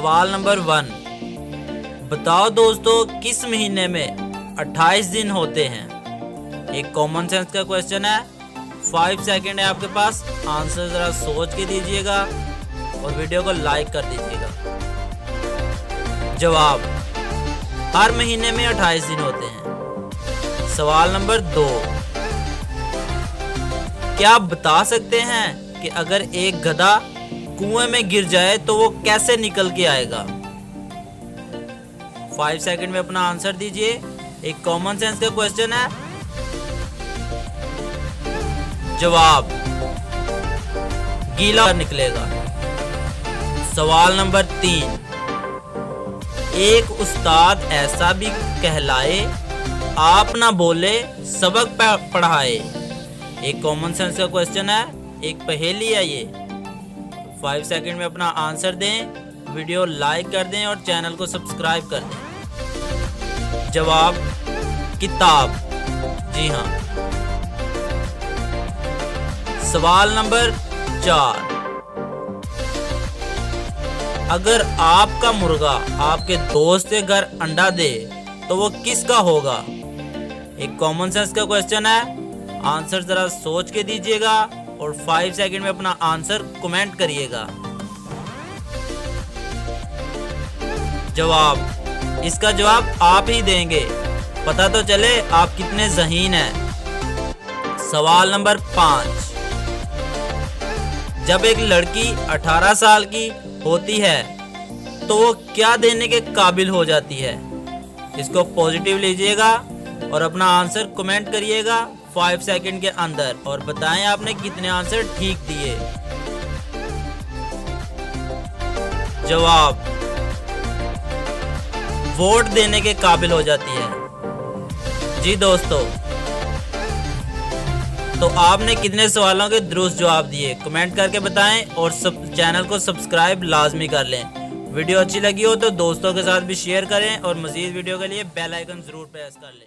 सवाल नंबर 1, बताओ दोस्तों किस महीने में 28 दिन होते हैं। एक कॉमन सेंस का क्वेश्चन है। 5 सेकंड है आपके पास, आंसर जरा सोच के दीजिएगा और वीडियो को लाइक कर दीजिएगा। जवाब, हर महीने में 28 दिन होते हैं। सवाल नंबर 2, क्या आप बता सकते हैं कि अगर एक गधा कुएं में गिर जाए तो वो कैसे निकल के आएगा। 5 सेकंड में अपना आंसर दीजिए। एक कॉमन सेंस का क्वेश्चन है। जवाब, गीला निकलेगा। सवाल नंबर 3, एक उस्ताद ऐसा भी कहलाए आप ना बोले सबक पढ़ाए। एक कॉमन सेंस का क्वेश्चन है, एक पहेली है ये। 5 सेकंड में अपना आंसर दें, वीडियो लाइक कर दें और चैनल को सब्सक्राइब कर दें। जवाब, किताब। जी हाँ। सवाल नंबर 4, अगर आपका मुर्गा आपके दोस्त के घर अंडा दे तो वो किसका होगा। एक कॉमन सेंस का क्वेश्चन है। आंसर जरा सोच के दीजिएगा और 5 सेकंड में अपना आंसर कमेंट करिएगा। जवाब, इसका जवाब आप ही देंगे, पता तो चले आप कितने ज़हीन हैं। सवाल नंबर 5, जब एक लड़की 18 साल की होती है तो वो क्या देने के काबिल हो जाती है। इसको पॉजिटिव लीजिएगा और अपना आंसर कमेंट करिएगा 5 सेकंड के अंदर और बताएं आपने कितने आंसर ठीक दिए। जवाब, वोट देने के काबिल हो जाती है। जी दोस्तों, तो आपने कितने सवालों के दुरुस्त जवाब दिए कमेंट करके बताएं और चैनल को सब्सक्राइब लाजमी कर लें। वीडियो अच्छी लगी हो तो दोस्तों के साथ भी शेयर करें और मज़ीद वीडियो के लिए बेल आइकन ज़रूर प्रेस कर लें।